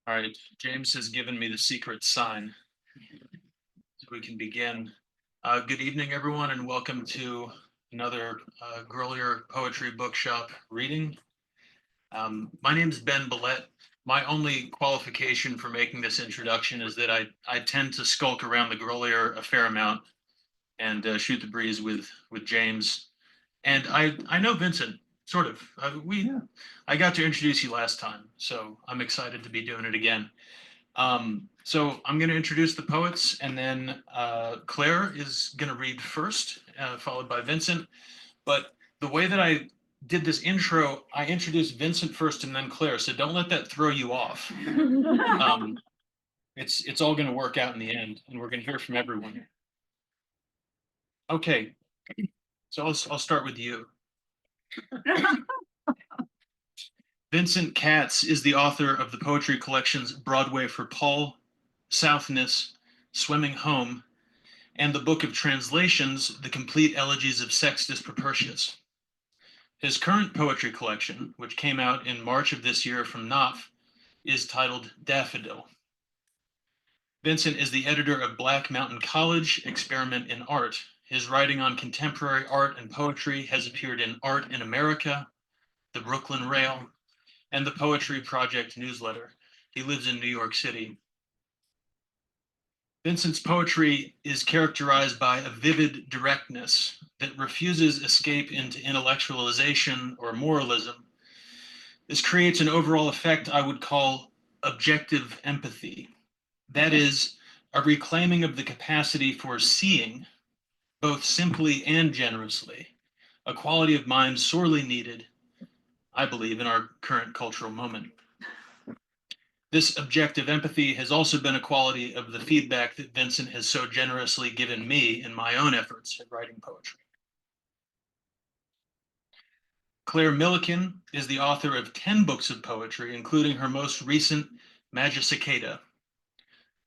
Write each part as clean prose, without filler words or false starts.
All right, James has given me the secret sign, so we can begin. Good evening, everyone, and welcome to another Grolier Poetry Book Shop reading. My name is Ben Bellet. My only qualification for making this introduction is that I tend to skulk around the Grolier a fair amount and shoot the breeze with James. And I know Vincent, sort of. I got to introduce you last time, so I'm excited to be doing it again. So I'm going to introduce the poets, and then Claire is going to read first, followed by Vincent. But the way that I did this intro, I introduced Vincent first and then Claire, so don't let that throw you off. It's all going to work out in the end, and we're going to hear from everyone. Okay, so I'll start with you. Vincent Katz is the author of the poetry collections Broadway for Paul, Southness, Swimming Home, and the book of translations, The Complete Elegies of Sextus Propertius. His current poetry collection, which came out in March of this year from Knopf, is titled Daffodil. Vincent is the editor of Black Mountain College, Experiment in Art. His writing on contemporary art and poetry has appeared in Art in America, the Brooklyn Rail, and the Poetry Project newsletter. He lives in New York City. Vincent's poetry is characterized by a vivid directness that refuses escape into intellectualization or moralism. This creates an overall effect I would call objective empathy. That is, a reclaiming of the capacity for seeing, both simply and generously, a quality of mind sorely needed, I believe, in our current cultural moment. This objective empathy has also been a quality of the feedback that Vincent has so generously given me in my own efforts at writing poetry. Claire Millikin is the author of 10 books of poetry, including her most recent Magicicada,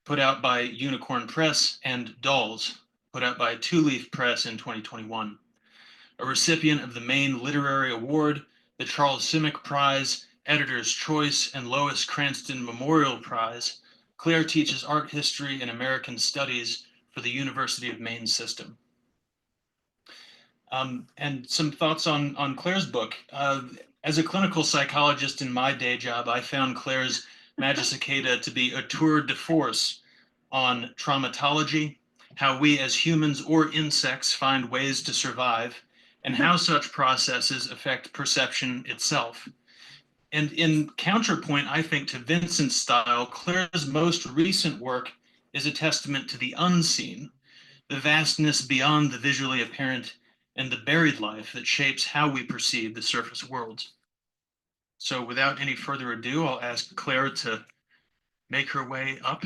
put out by Unicorn Press, and Dolls, put out by Two Leaf Press in 2021. A recipient of the Maine Literary Award, the Charles Simic Prize, Editor's Choice, and Lois Cranston Memorial Prize, Claire teaches art history and American studies for the University of Maine system. And some thoughts on Claire's book. As a clinical psychologist in my day job, I found Claire's Magicicada to be a tour de force on traumatology, how we as humans or insects find ways to survive, and how such processes affect perception itself. And in counterpoint, I think, to Vincent's style, Claire's most recent work is a testament to the unseen, the vastness beyond the visually apparent, and the buried life that shapes how we perceive the surface worlds. So without any further ado, I'll ask Claire to make her way up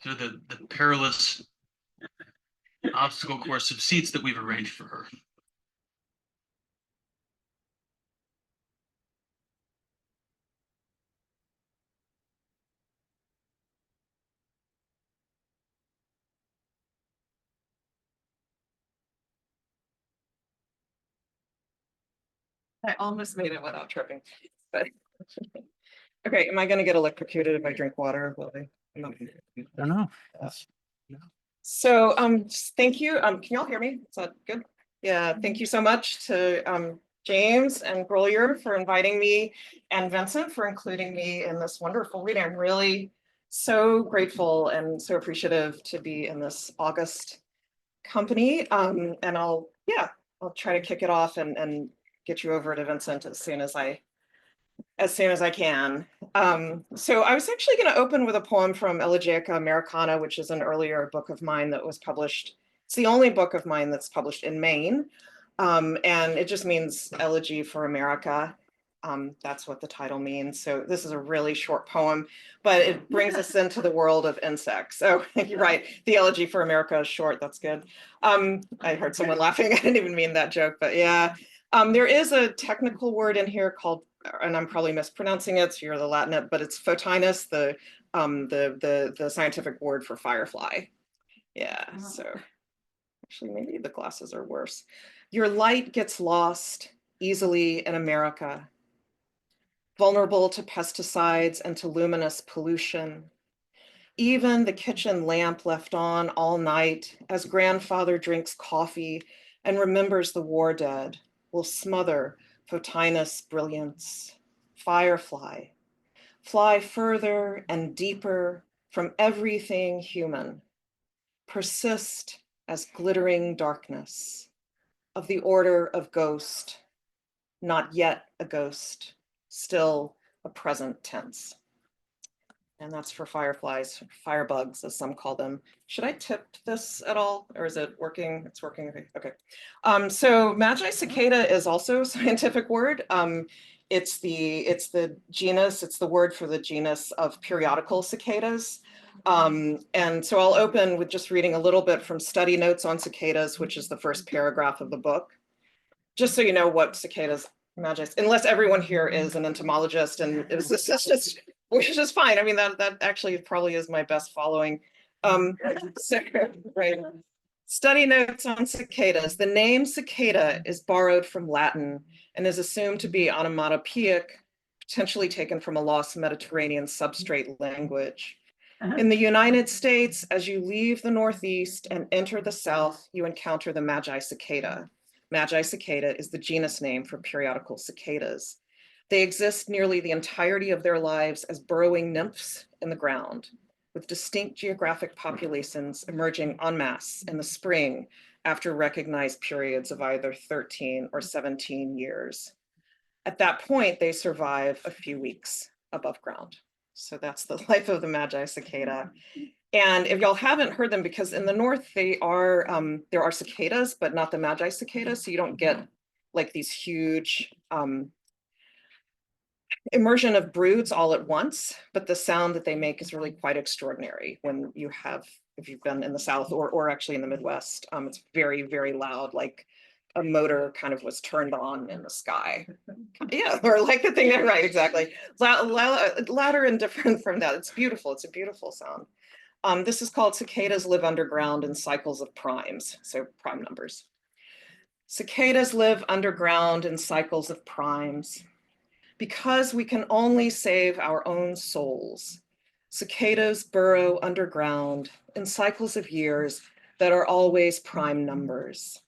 through the perilous obstacle course of seats that we've arranged for her. I almost made it without tripping, but okay. Am I going to get electrocuted if I drink water? Will I? I don't know. So, thank you. Can y'all hear me? Is that good? Yeah. Thank you so much to James and Grolier for inviting me, and Vincent for including me in this wonderful reading. I'm really so grateful and so appreciative to be in this August company. And I'll try to kick it off and get you over to Vincent as soon as I can. So I was actually going to open with a poem from Elegies Americana, which is an earlier book of mine that was published. It's the only book of mine that's published in Maine. And it just means Elegy for America. That's what the title means. So this is a really short poem, but it brings us into the world of insects. So you're right. The Elegy for America is short. That's good. I heard someone laughing. I didn't even mean that joke, but yeah. There is a technical word in here called, and I'm probably mispronouncing it, so you're the Latin, but it's photinus, the scientific word for firefly. Yeah, so actually maybe the glasses are worse. Your light gets lost easily in America. vulnerable to pesticides and to luminous pollution. Even the kitchen lamp left on all night as grandfather drinks coffee and remembers the war dead will smother Photinus brilliance. Firefly, fly further and deeper from everything human. Persist as glittering darkness of the order of ghost, not yet a ghost, still a present tense. And that's for fireflies, firebugs, as some call them. Should I tip this at all, or is it working? It's working, okay, okay. So Magicicada is also a scientific word. It's the genus, it's the word for the genus of periodical cicadas. And so I'll open with just reading a little bit from Study Notes on Cicadas, which is the first paragraph of the book. Just so you know what cicadas, unless everyone here is an entomologist, and it's just, which is just fine. I mean, that actually probably is my best following. So, right. Study Notes on Cicadas. The name cicada is borrowed from Latin and is assumed to be onomatopoeic, potentially taken from a lost Mediterranean substrate language. In the United States, as you leave the Northeast and enter the South, you encounter the Magicicada. Magicicada is the genus name for periodical cicadas. They exist nearly the entirety of their lives as burrowing nymphs in the ground, with distinct geographic populations emerging en masse in the spring after recognized periods of either 13 or 17 years. At that point, they survive a few weeks above ground. So that's the life of the Magicicada. And if y'all haven't heard them, because in the north there are cicadas, but not the Magicicada, so you don't get like these huge immersion of broods all at once, but the sound that they make is really quite extraordinary when you have, if you've been in the South or actually in the Midwest, it's very, very loud, like a motor kind of was turned on in the sky. Yeah, or like the thing, right, exactly. Louder and different from that. It's beautiful, it's a beautiful sound. This is called Cicadas Live Underground in Cycles of Primes, so prime numbers. Cicadas live underground in cycles of primes. Because we can only save our own souls, cicadas burrow underground in cycles of years that are always prime numbers.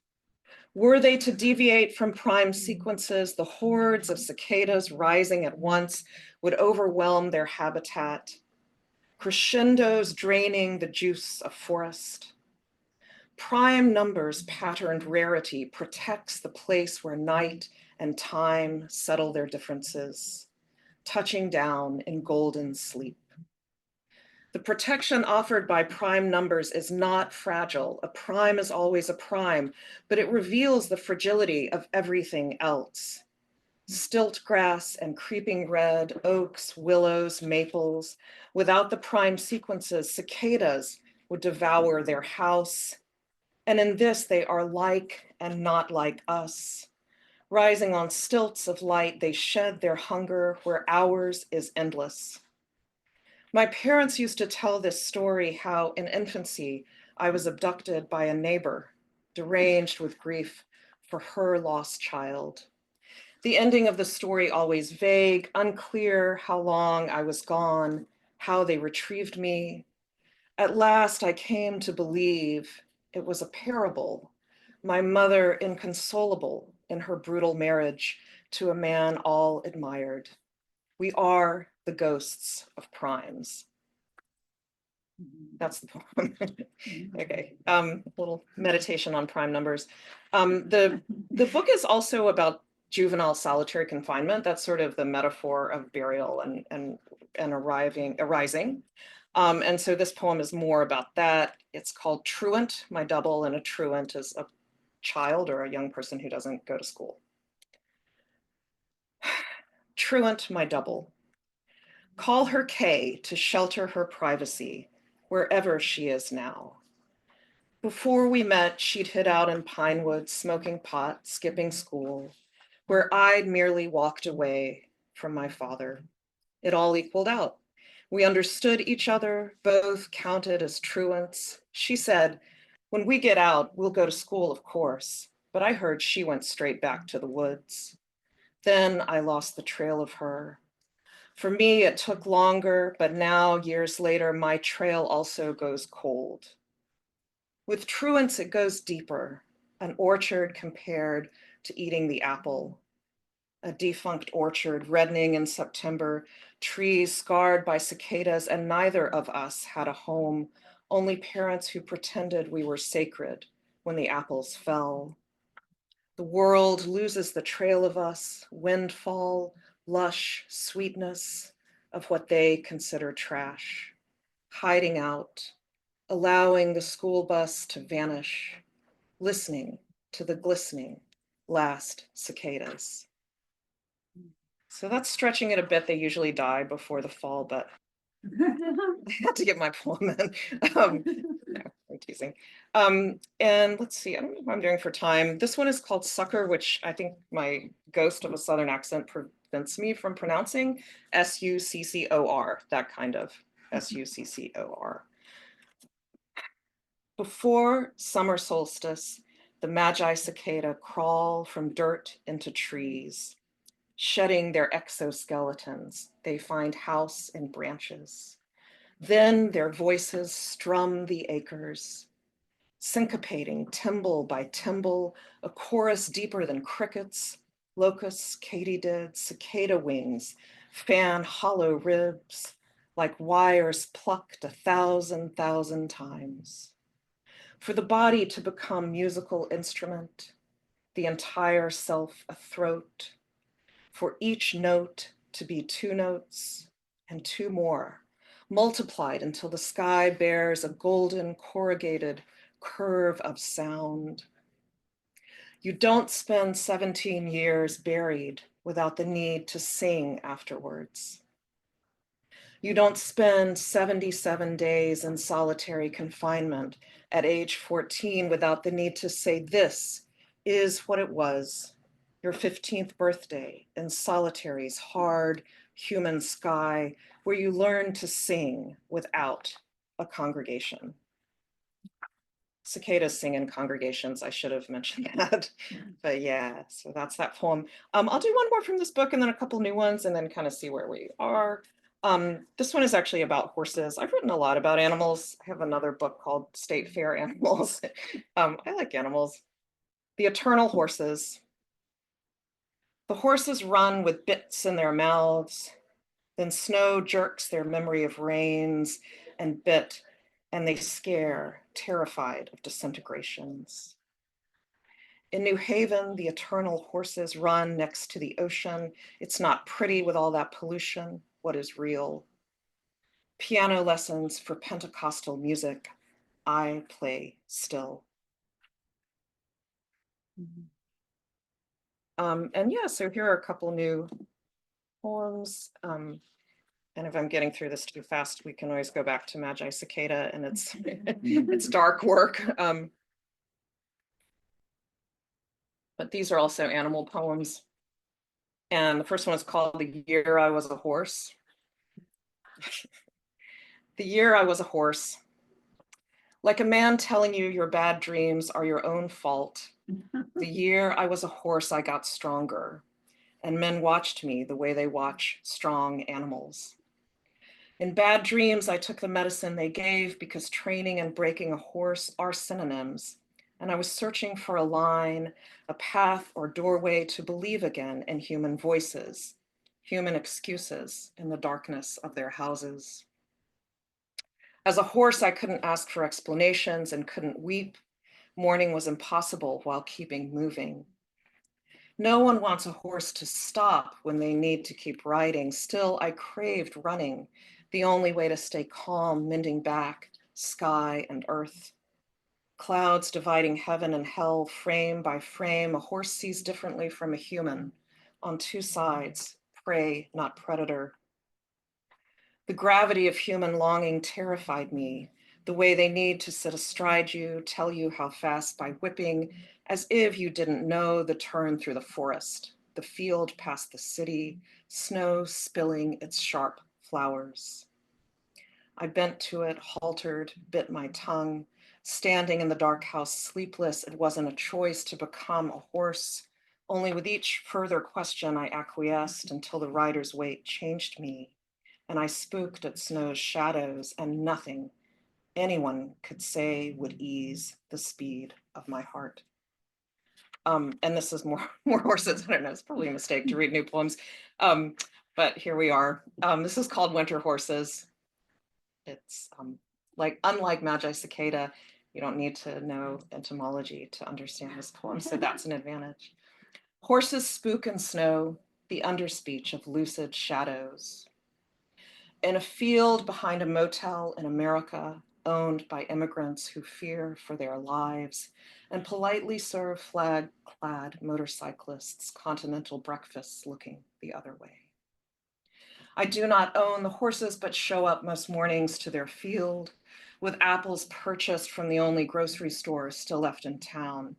Were they to deviate from prime sequences, the hordes of cicadas rising at once would overwhelm their habitat, crescendos draining the juice of forest. Prime numbers patterned rarity protects the place where night and time settle their differences, touching down in golden sleep. The protection offered by prime numbers is not fragile. A prime is always a prime, but it reveals the fragility of everything else. Stilt grass and creeping red, oaks, willows, maples. Without the prime sequences, cicadas would devour their house. And in this, they are like and not like us. Rising on stilts of light, they shed their hunger where ours is endless. My parents used to tell this story how in infancy, I was abducted by a neighbor, deranged with grief for her lost child. The ending of the story always vague, unclear how long I was gone, how they retrieved me. At last I came to believe it was a parable, my mother inconsolable in her brutal marriage to a man all admired. We are the ghosts of primes. That's the poem. Okay, little meditation on prime numbers. The book is also about juvenile solitary confinement. That's sort of the metaphor of burial and arising. And so this poem is more about that. It's called Truant, my double, and a truant is a child or a young person who doesn't go to school. Truant, my double. Call her Kay to shelter her privacy, wherever she is now. Before we met, she'd hid out in Pinewood, smoking pot, skipping school, where I'd merely walked away from my father. It all equaled out. We understood each other, both counted as truants. She said, when we get out, we'll go to school, of course, but I heard she went straight back to the woods. Then I lost the trail of her. For me, it took longer, but now, years later, my trail also goes cold. With truants, it goes deeper, an orchard compared to eating the apple. A defunct orchard reddening in September, trees scarred by cicadas, and neither of us had a home, only parents who pretended we were sacred when the apples fell. The world loses the trail of us, windfall, lush sweetness of what they consider trash, hiding out, allowing the school bus to vanish, listening to the glistening last cicadas. So that's stretching it a bit. They usually die before the fall, but I had to get my poem in. No, I'm teasing. And let's see, I don't know what I'm doing for time. This one is called Sucker, which I think my ghost of a Southern accent prevents me from pronouncing. S-U-C-C-O-R, that kind of S-U-C-C-O-R. Before summer solstice, the Magicicada crawl from dirt into trees. Shedding their exoskeletons, they find house in branches. Then their voices strum the acres, syncopating timble by timble, a chorus deeper than crickets, locusts, katydids, cicada wings, fan hollow ribs, like wires plucked 1,000,000 times. For the body to become musical instrument, the entire self a throat, for each note to be two notes and two more, multiplied until the sky bears a golden corrugated curve of sound. You don't spend 17 years buried without the need to sing afterwards. You don't spend 77 days in solitary confinement at age 14 without the need to say, this is what it was, your 15th birthday in solitary's hard human sky, where you learn to sing without a congregation. Cicadas sing in congregations. I should have mentioned that, but yeah, so that's that poem. I'll do one more from this book and then a couple new ones and then kind of see where we are. This one is actually about horses. I've written a lot about animals. I have another book called State Fair Animals. I like animals. The Eternal Horses. The horses run with bits in their mouths. Then snow jerks their memory of rains and bit, and they scare, terrified of disintegrations. In New Haven, the eternal horses run next to the ocean. It's not pretty with all that pollution. What is real? Piano lessons for Pentecostal music. I play still. And yeah, so here are a couple new poems. And if I'm getting through this too fast, we can always go back to Magicicada and its dark work. But these are also animal poems. And the first one is called The Year I Was a Horse. The year I was a horse. Like a man telling you your bad dreams are your own fault. The year I was a horse, I got stronger. And men watched me the way they watch strong animals. In bad dreams, I took the medicine they gave because training and breaking a horse are synonyms. And I was searching for a line, a path or doorway to believe again in human voices, human excuses in the darkness of their houses. As a horse, I couldn't ask for explanations and couldn't weep. Mourning was impossible while keeping moving. No one wants a horse to stop when they need to keep riding. Still, I craved running, the only way to stay calm, mending back sky and earth. Clouds dividing heaven and hell, frame by frame. A horse sees differently from a human. On two sides, prey, not predator. The gravity of human longing terrified me. The way they need to sit astride you, tell you how fast by whipping, as if you didn't know the turn through the forest, the field past the city, snow spilling its sharp flowers. I bent to it, haltered, bit my tongue, standing in the dark house, sleepless. It wasn't a choice to become a horse, Only with each further question I acquiesced until the rider's weight changed me, and I spooked at snow's shadows, and nothing anyone could say would ease the speed of my heart. And this is more horses. I don't know, it's probably a mistake to read new poems. But here we are. This is called Winter Horses. It's like, unlike Magicicada, you don't need to know etymology to understand this poem, so that's an advantage. Horses spook in snow, the underspeech of lucid shadows. In a field behind a motel in America, owned by immigrants who fear for their lives and politely serve flag-clad motorcyclists continental breakfasts looking the other way. I do not own the horses, but show up most mornings to their field with apples purchased from the only grocery store still left in town,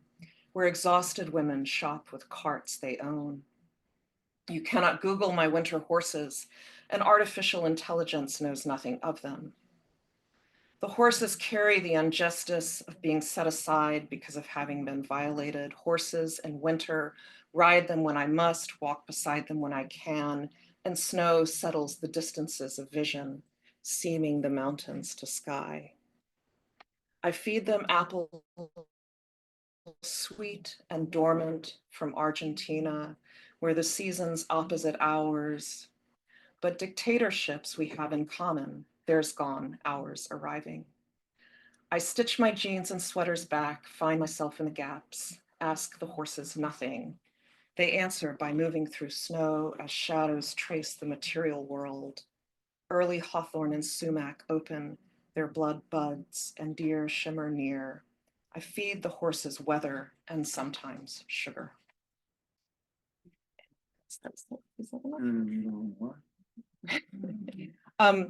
where exhausted women shop with carts they own. You cannot Google my winter horses, and artificial intelligence knows nothing of them. The horses carry the injustice of being set aside because of having been violated. Horses in winter, ride them when I must, walk beside them when I can, and snow settles the distances of vision, seaming the mountains to sky. I feed them apples sweet and dormant from Argentina, where the seasons opposite ours, but dictatorships we have in common, theirs gone, ours arriving. I stitch my jeans and sweaters back, find myself in the gaps, ask the horses nothing. They answer by moving through snow as shadows trace the material world. Early hawthorn and sumac open, their blood buds, and deer shimmer near. I feed the horses weather and sometimes sugar. I'll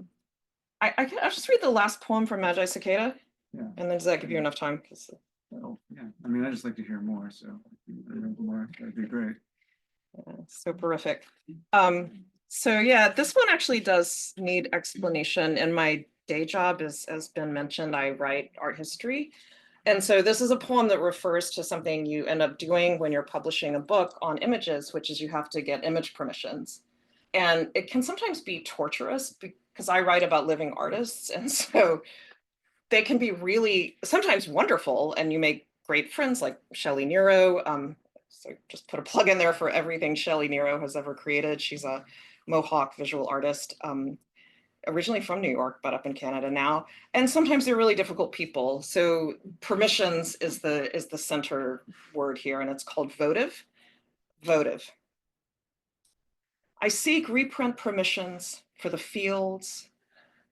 just read the last poem from Magicicada. Yeah. And then does that give you enough time? Oh, yeah. I mean, I just like to hear more, so more, that'd be great. Soporific. So yeah, this one actually does need explanation. In my day job, as Ben mentioned, I write art history. And so this is a poem that refers to something you end up doing when you're publishing a book on images, which is you have to get image permissions. And it can sometimes be torturous because I write about living artists. And so they can be really sometimes wonderful, and you make great friends like Shelley Nero. So just put a plug in there for everything Shelley Nero has ever created. She's a Mohawk visual artist, originally from New York, but up in Canada now. And sometimes they're really difficult people. So permissions is the center word here, and it's called votive. Votive. I seek reprint permissions for the fields,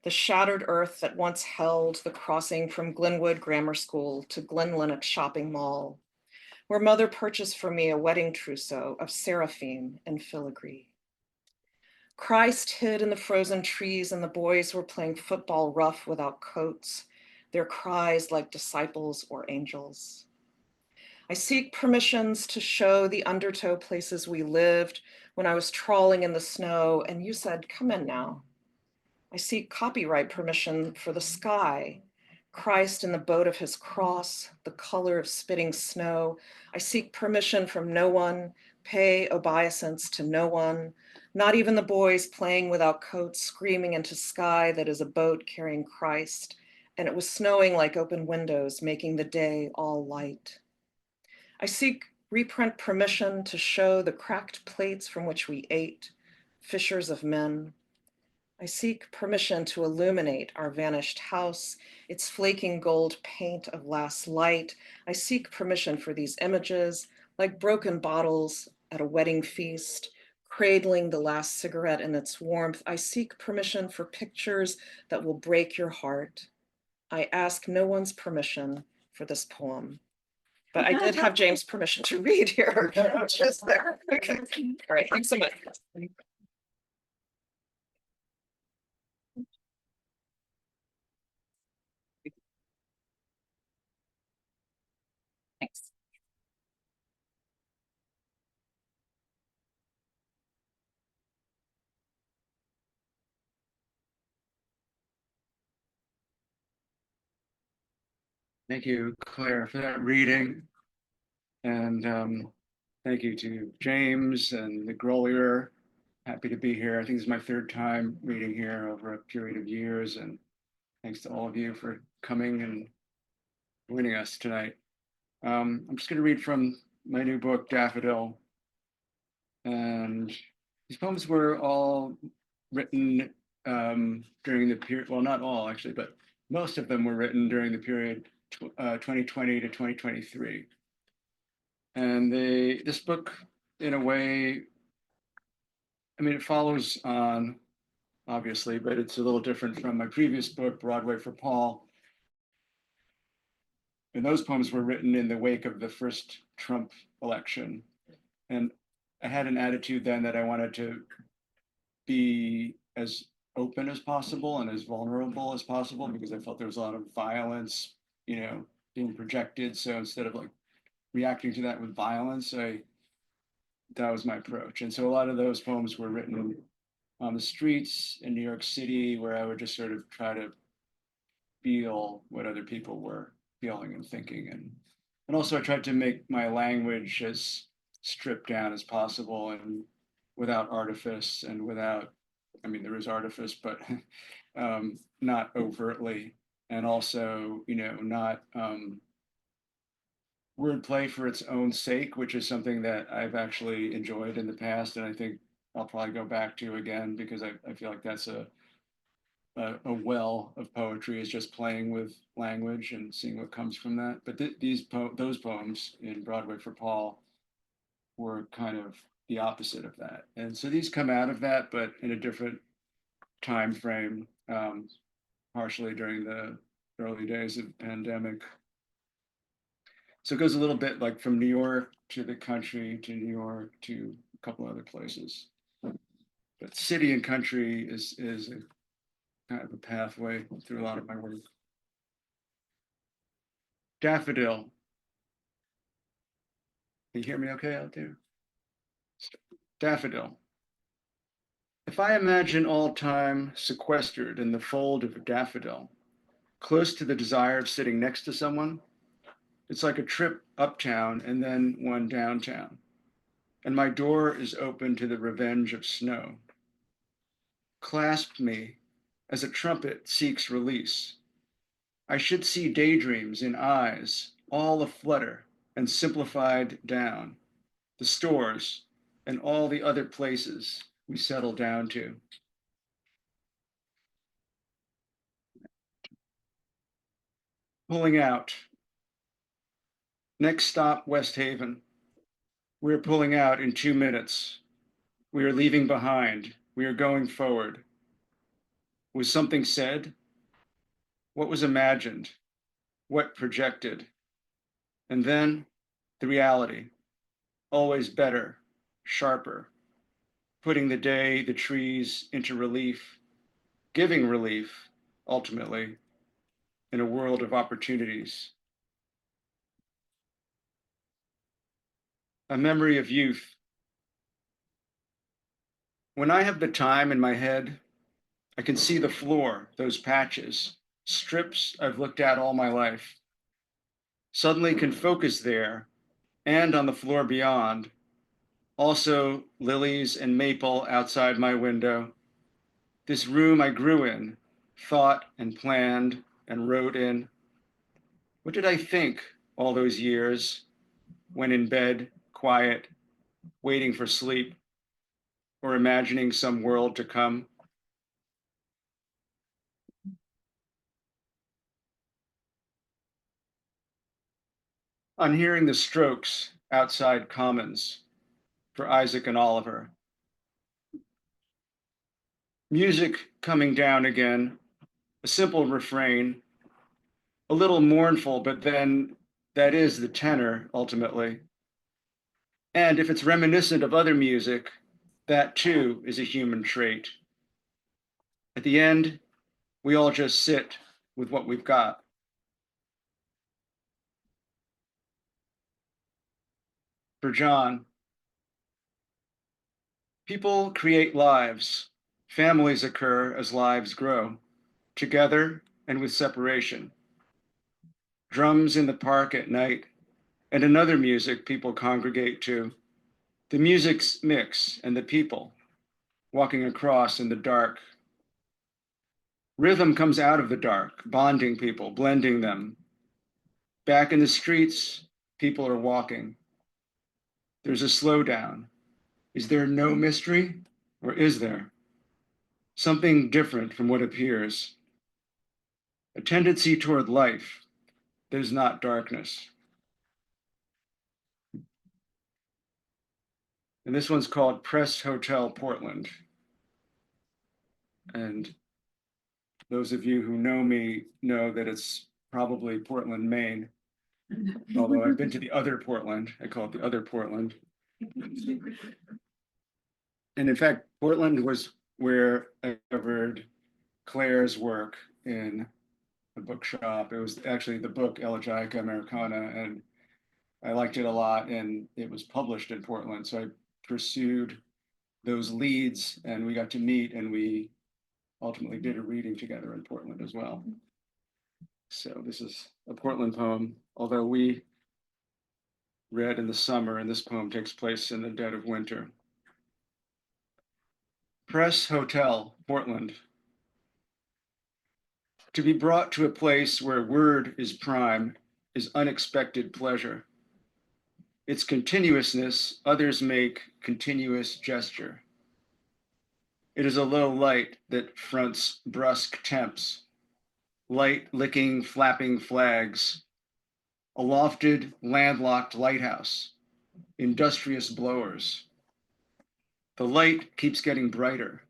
the shattered earth that once held the crossing from Glenwood Grammar School to Glen Lennox Shopping Mall, where mother purchased for me a wedding trousseau of seraphim and filigree. Christ hid in the frozen trees, and the boys were playing football rough without coats, their cries like disciples or angels. I seek permissions to show the undertow places we lived when I was trawling in the snow, and you said, come in now. I seek copyright permission for the sky, Christ in the boat of his cross, the color of spitting snow. I seek permission from no one, pay obeisance to no one, not even the boys playing without coats, screaming into sky that is a boat carrying Christ. And it was snowing like open windows, making the day all light. I seek reprint permission to show the cracked plates from which we ate, fishers of men. I seek permission to illuminate our vanished house, its flaking gold paint of last light. I seek permission for these images, like broken bottles at a wedding feast, cradling the last cigarette in its warmth. I seek permission for pictures that will break your heart. I ask no one's permission for this poem, but I did have James' permission to read here, which is there. Okay. All right, thanks so much. Thanks. Thank you, Claire, for that reading. And Thank you to James and the Grolier. Happy to be here. I think this is my third time reading here over a period of years, and thanks to all of you for coming and joining us tonight. I'm just going to read from my new book, Daffodil. And these poems were all written during the period, well, not all actually, but most of them were written during the period 2020 to 2023. And this book, in a way, I mean, it follows on, obviously, but it's a little different from my previous book, Broadway for Paul. And those poems were written in the wake of the first Trump election. And I had an attitude then that I wanted to be as open as possible and as vulnerable as possible, because I felt there was a lot of violence, being projected. So instead of like reacting to that with violence, that was my approach. And so a lot of those poems were written on the streets in New York City, where I would just sort of try to feel what other people were feeling and thinking. And also I tried to make my language as stripped down as possible and without artifice and without, I mean, there is artifice, but not overtly. And also, not wordplay for its own sake, which is something that I've actually enjoyed in the past. And I think I'll probably go back to again, because I feel like that's a well of poetry, is just playing with language and seeing what comes from that. But those poems in Broadway for Paul were kind of the opposite of that. And so these come out of that, but in a different time frame, partially during the early days of the pandemic. So it goes a little bit like from New York to the country to New York to a couple other places. But city and country is a kind of a pathway through a lot of my work. Daffodil. Can you hear me okay out there? Daffodil. If I imagine all time sequestered in the fold of a daffodil, close to the desire of sitting next to someone, it's like a trip uptown and then one downtown. And my door is open to the revenge of snow. Clasp me as a trumpet seeks release. I should see daydreams in eyes, all aflutter and simplified down, the stores and all the other places we settle down to. Pulling out. Next stop, West Haven. We're pulling out in 2 minutes. We are leaving behind. We are going forward. Was something said? What was imagined? What projected? And then the reality, always better, sharper, putting the day, the trees into relief, giving relief, ultimately, in a world of opportunities. A memory of youth. When I have the time in my head, I can see the floor, those patches, strips I've looked at all my life. Suddenly can focus there and on the floor beyond. Also lilies and maple outside my window. This room I grew in, thought and planned and wrote in. What did I think all those years when in bed, quiet, waiting for sleep, or imagining some world to come? On hearing the Strokes outside Commons for Isaac and Oliver. Music coming down again, a simple refrain, a little mournful, but then that is the tenor ultimately. And if it's reminiscent of other music, that too is a human trait. At the end, we all just sit with what we've got. For John, people create lives. Families occur as lives grow, together and with separation. Drums in the park at night, and another music people congregate to, The music's mix and the people walking across in the dark. Rhythm comes out of the dark, bonding people, blending them. Back in the streets, people are walking. There's a slowdown. Is there no mystery, or is there? Something different from what appears. A tendency toward life. There's not darkness. And this one's called Press Hotel Portland. And those of you who know me know that it's probably Portland, Maine. Although I've been to the other Portland, I call it the other Portland. And in fact, Portland was where I covered Claire's work in the bookshop. It was actually the book Elegies Americana, and I liked it a lot, and it was published in Portland. So I pursued those leads, and we got to meet, and we ultimately did a reading together in Portland as well. So this is a Portland poem, although we read in the summer, and this poem takes place in the dead of winter. Press Hotel, Portland. To be brought to a place where word is prime is unexpected pleasure. Its continuousness others make continuous gesture. It is a low light that fronts brusque temps, light licking, flapping flags, a lofted, landlocked lighthouse, industrious blowers. The light keeps getting brighter,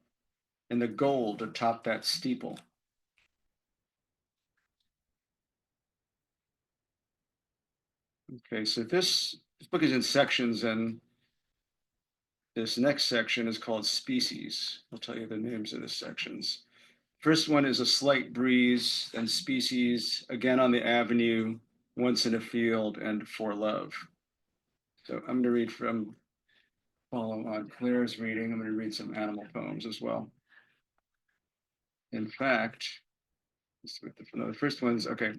and the gold atop that steeple. Okay, so this book is in sections, and this next section is called Species. I'll tell you the names of the sections. First one is A Slight Breeze, then Species, Again on the Avenue, Once in a Field, and For Love. So I'm going to read from, follow on Claire's reading, I'm going to read some animal poems as well. In fact, the first one's, okay.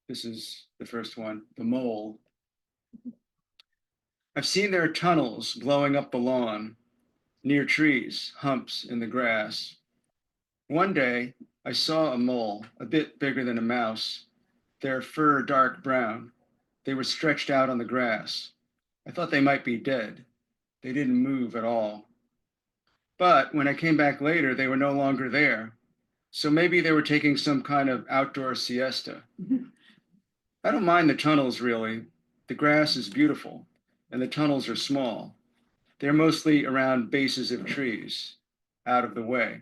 This is the first one, The Mole. I've seen their tunnels blowing up the lawn, near trees, humps in the grass. One day, I saw a mole, a bit bigger than a mouse, their fur dark brown. They were stretched out on the grass. I thought they might be dead. They didn't move at all. But when I came back later, they were no longer there. So maybe they were taking some kind of outdoor siesta. I don't mind the tunnels, really. The grass is beautiful, and the tunnels are small. They're mostly around bases of trees, out of the way.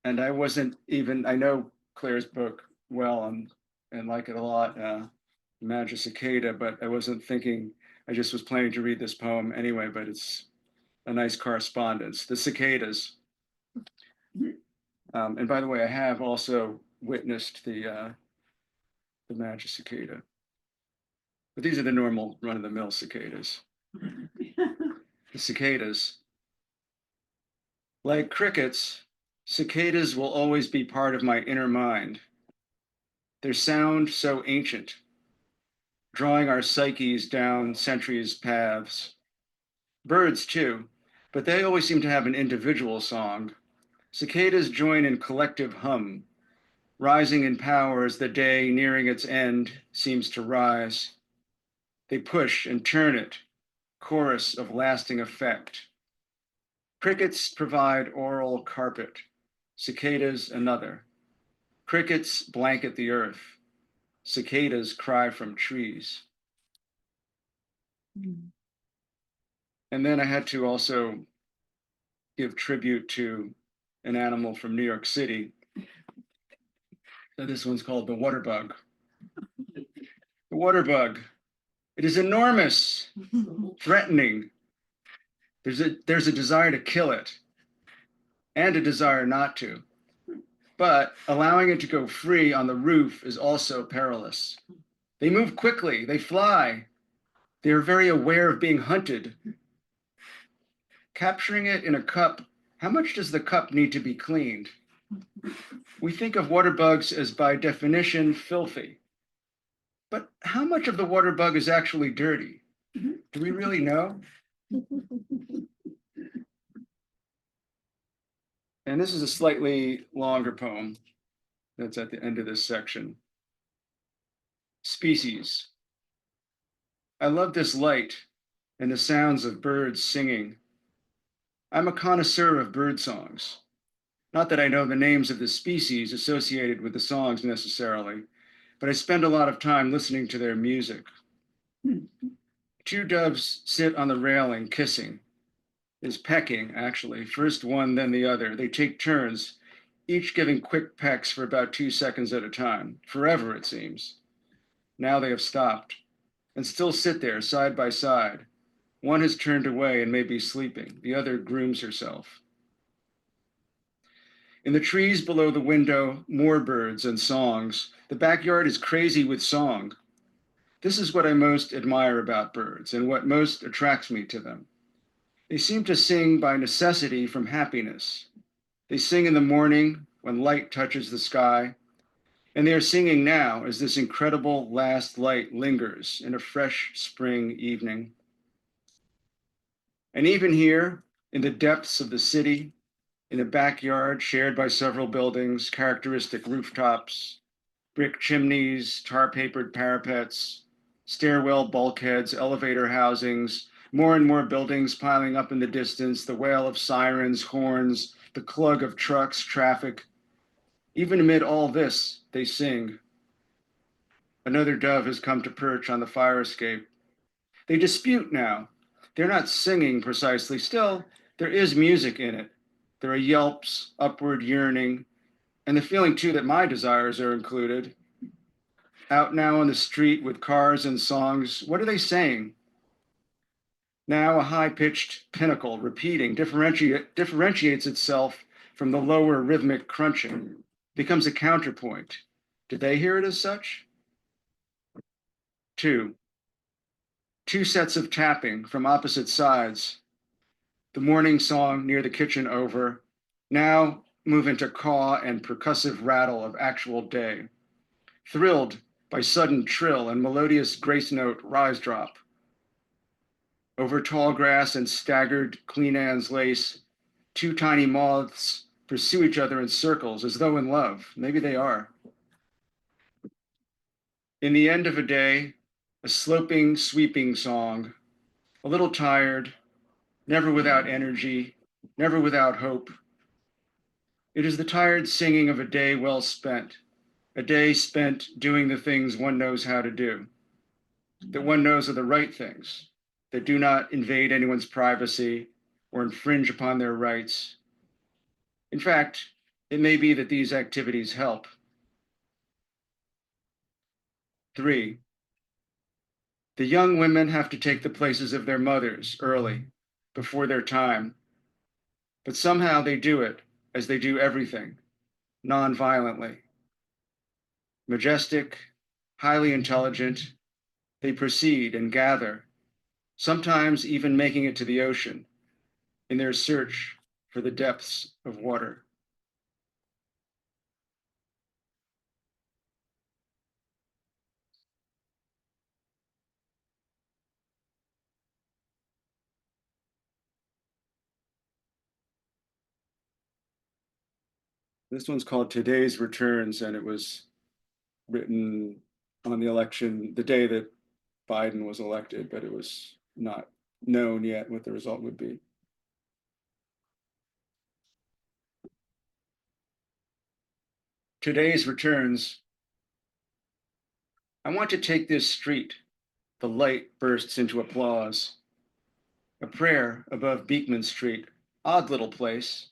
And I wasn't even, I know Claire's book well and like it a lot, Magicicada, but I wasn't thinking, I just was planning to read this poem anyway, but it's a nice correspondence. The cicadas. And by the way, I have also witnessed the Magicicada. But these are the normal run-of-the-mill cicadas. The cicadas. Like crickets, cicadas will always be part of my inner mind. Their sound so ancient, drawing our psyches down centuries' paths. Birds too, but they always seem to have an individual song. Cicadas join in collective hum, rising in power as the day nearing its end seems to rise. They push and turn it, chorus of lasting effect. Crickets provide oral carpet, cicadas another. Crickets blanket the earth, cicadas cry from trees. And then I had to also give tribute to an animal from New York City. So this one's called the water bug. The water bug. It is enormous, threatening. There's a desire to kill it and a desire not to. But allowing it to go free on the roof is also perilous. They move quickly, they fly. They are very aware of being hunted. Capturing it in a cup, how much does the cup need to be cleaned? We think of water bugs as by definition filthy. But how much of the water bug is actually dirty? Do we really know? And this is a slightly longer poem that's at the end of this section. Species. I love this light and the sounds of birds singing. I'm a connoisseur of bird songs. Not that I know the names of the species associated with the songs necessarily, but I spend a lot of time listening to their music. Two doves sit on the railing kissing. Is pecking, actually, first one, then the other. They take turns, each giving quick pecks for about 2 seconds at a time, forever it seems. Now they have stopped, and still sit there side by side. One has turned away and may be sleeping. The other grooms herself. In the trees below the window, more birds and songs. The backyard is crazy with song. This is what I most admire about birds and what most attracts me to them. They seem to sing by necessity from happiness. They sing in the morning when light touches the sky, and they are singing now as this incredible last light lingers in a fresh spring evening. And even here, in the depths of the city, in a backyard shared by several buildings, characteristic rooftops, brick chimneys, tar-papered parapets, stairwell bulkheads, elevator housings, more and more buildings piling up in the distance, the wail of sirens, horns, the clug of trucks, traffic. Even amid all this, they sing. Another dove has come to perch on the fire escape. They dispute now. They're not singing precisely. Still, there is music in it. There are yelps, upward yearning, and the feeling too that my desires are included. Out now on the street with cars and songs, what are they saying? Now a high-pitched pinnacle repeating differentiates itself from the lower rhythmic crunching, becomes a counterpoint. Did they hear it as such? Two sets of tapping from opposite sides. The morning song near the kitchen over. Now move into caw and percussive rattle of actual day. Thrilled by sudden trill and melodious grace note rise drop. Over tall grass and staggered Queen Anne's lace, two tiny moths pursue each other in circles as though in love. Maybe they are. In the end of a day, a sloping, sweeping song, a little tired, never without energy, never without hope. It is the tired singing of a day well spent, a day spent doing the things one knows how to do, that one knows are the right things, that do not invade anyone's privacy or infringe upon their rights. In fact, it may be that these activities help. 3, the young women have to take the places of their mothers early, before their time, but somehow they do it as they do everything, non-violently. Majestic, highly intelligent, they proceed and gather, sometimes even making it to the ocean in their search for the depths of water. This one's called Today's Returns, and it was written on the election, the day that Biden was elected, but it was not known yet what the result would be. Today's Returns. I want to take this street. The light bursts into applause. A prayer above Beekman Street. Odd little place.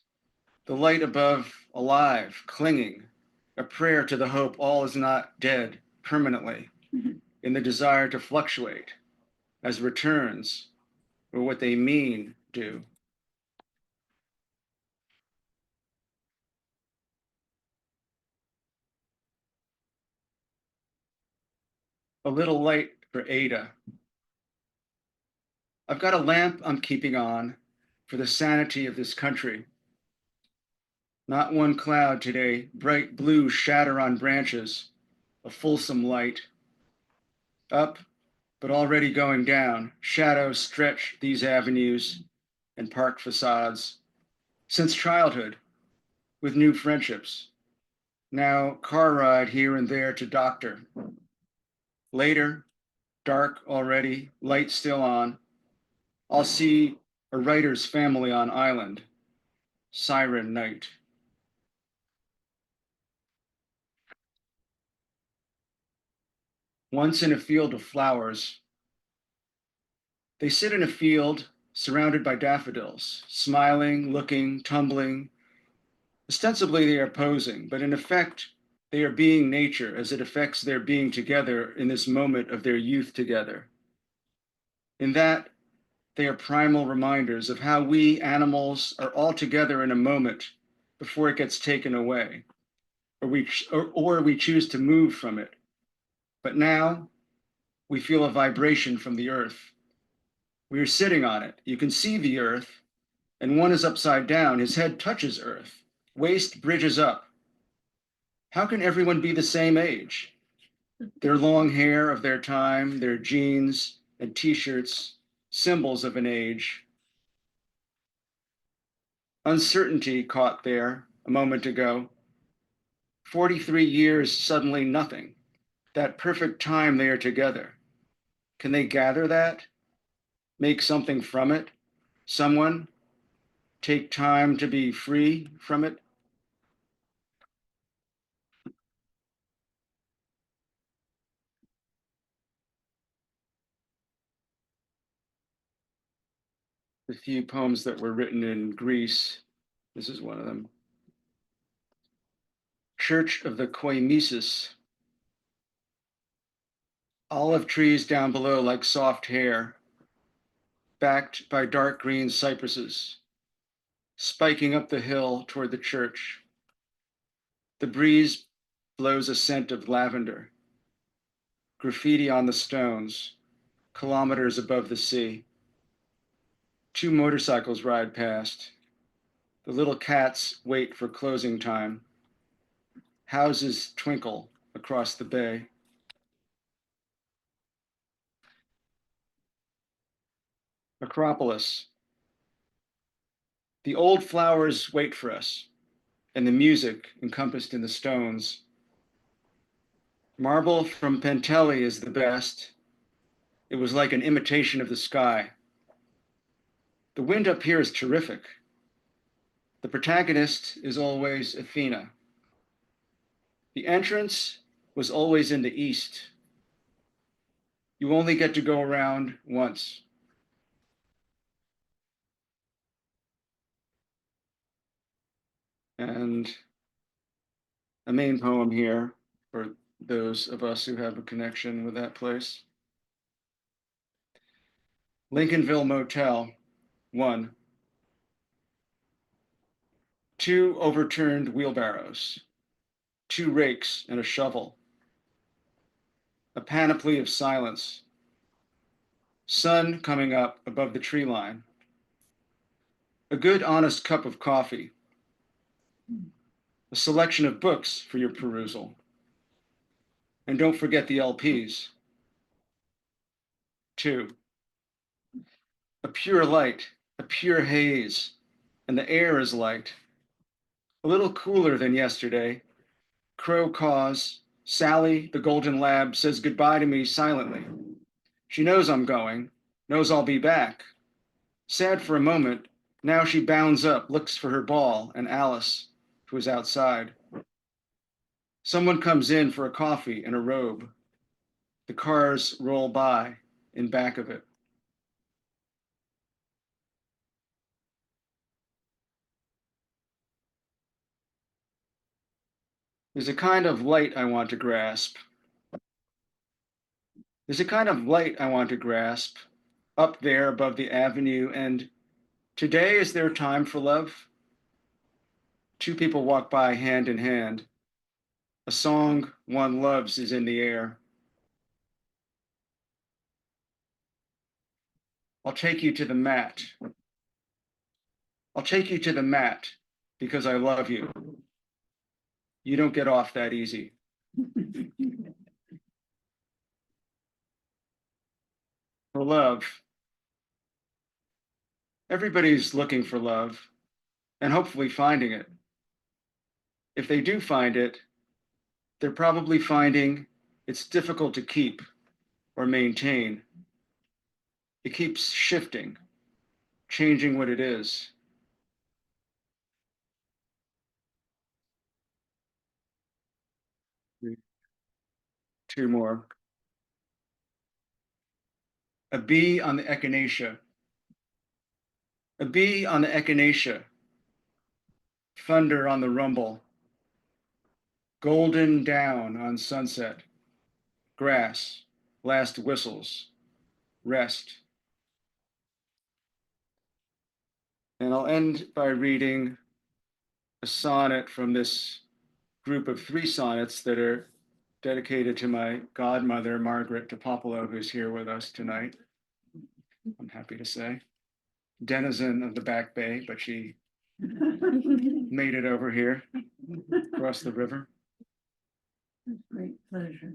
The light above, alive, clinging. A prayer to the hope all is not dead permanently, in the desire to fluctuate as returns, or what they mean do. A little light for Ada. I've got a lamp I'm keeping on for the sanity of this country. Not one cloud today, bright blue shatter on branches, a fulsome light. Up, but already going down, shadows stretch these avenues and park facades. Since childhood, with new friendships. Now car ride here and there to doctor. Later, dark already, light still on. I'll see a writer's family on island. Siren night. Once in a field of flowers. They sit in a field surrounded by daffodils, smiling, looking, tumbling. Ostensibly they are posing, but in effect, they are being nature as it affects their being together in this moment of their youth together. In that, they are primal reminders of how we animals are all together in a moment before it gets taken away, or we choose to move from it. But now we feel a vibration from the earth. We are sitting on it. You can see the earth, and one is upside down. His head touches earth, waist bridges up. How can everyone be the same age? Their long hair of their time, their jeans and t-shirts, symbols of an age. Uncertainty caught there a moment ago. 43 years, suddenly nothing. That perfect time they are together. Can they gather that? Make something from it? Someone? Take time to be free from it? The few poems that were written in Greece, this is one of them. Church of the Koimesis. Olive trees down below like soft hair, backed by dark green cypresses, spiking up the hill toward the church. The breeze blows a scent of lavender. Graffiti on the stones, kilometers above the sea. 2 motorcycles ride past. The little cats wait for closing time. Houses twinkle across the bay. Acropolis. The old flowers wait for us, and the music encompassed in the stones. Marble from Pentelli is the best. It was like an imitation of the sky. The wind up here is terrific. The protagonist is always Athena. The entrance was always in the east. You only get to go around once. And a main poem here for those of us who have a connection with that place. Lincolnville Motel, 1. 2 overturned wheelbarrows, 2 rakes and a shovel, a panoply of silence, sun coming up above the tree line, a good honest cup of coffee, a selection of books for your perusal, and don't forget the LPs. 2. A pure light, a pure haze, and the air is light. A little cooler than yesterday. Crow caws. Sally, the golden lab, says goodbye to me silently. She knows I'm going, knows I'll be back. Sad for a moment, now she bounds up, looks for her ball and Alice, who is outside. Someone comes in for a coffee and a robe. The cars roll by in back of it. There's a kind of light I want to grasp. There's a kind of light I want to grasp up there above the avenue. And today, is there time for love? 2 people walk by hand in hand. A song one loves is in the air. I'll take you to the mat. I'll take you to the mat because I love you. You don't get off that easy. For love. Everybody's looking for love and hopefully finding it. If they do find it, they're probably finding it's difficult to keep or maintain. It keeps shifting, changing what it is. Two more. A bee on the echinacea. A bee on the echinacea. Thunder on the rumble. Golden down on sunset. Grass, last whistles, rest. And I'll end by reading a sonnet from this group of 3 sonnets that are dedicated to my godmother, Margaret DePopolo, who's here with us tonight. I'm happy to say. Denizen of the Back Bay, but she made it over here, across the river. Great pleasure.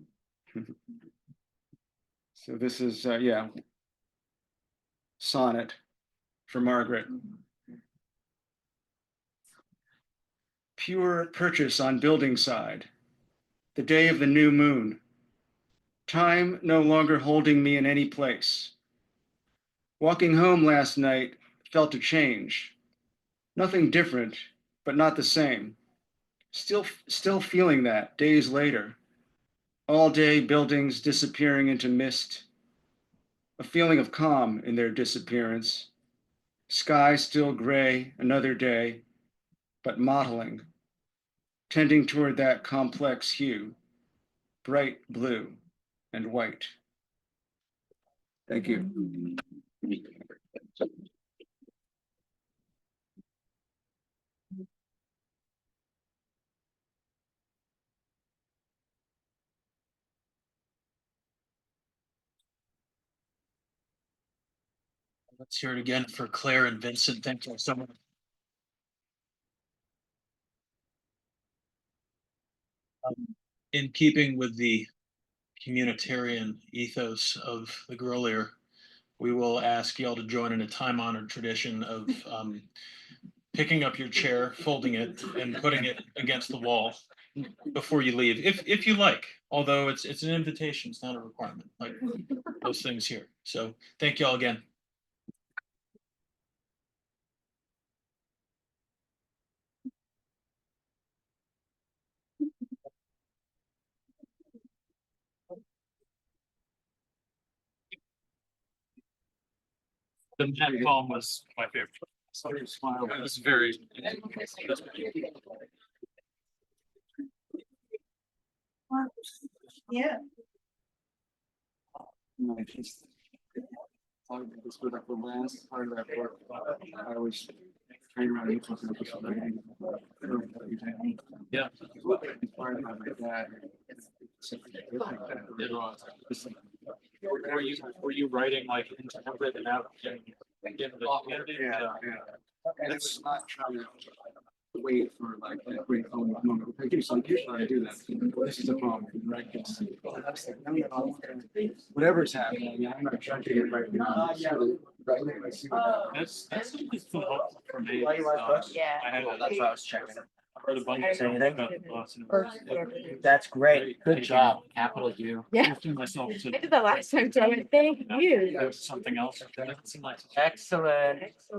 So this is, sonnet for Margaret. Pure purchase on building side, the day of the new moon. Time no longer holding me in any place. Walking home last night, felt a change. Nothing different, but not the same. Still feeling that days later. All day buildings disappearing into mist. A feeling of calm in their disappearance. Sky still gray, another day, but mottling, tending toward that complex hue, bright blue and white. Thank you. Let's hear it again for Claire and Vincent. Thank you so much. In keeping with the communitarian ethos of the Grolier, we will ask y'all to join in a time-honored tradition of picking up your chair, folding it, and putting it against the wall before you leave, if you like. Although it's an invitation, it's not a requirement, like those things here. So thank y'all again. The Matt poem was my favorite. It was very. Yeah. Just for the last part of that work, I was trained around you talking about Yeah. inspired by my dad. Were you writing like into template and out? Yeah. And it's not trying to wait for like that great poem moment. I do some usually I do that. This is a poem, right? Whatever's happening, I'm not judging it right now. That's something so helpful for me. Yeah. I had That's what I was checking. I heard a bunch of Say anything? things. That's great. Good job. Capital U. Yeah. Myself to I did that last time, so I went, thank you. something else. That doesn't seem like. Excellent.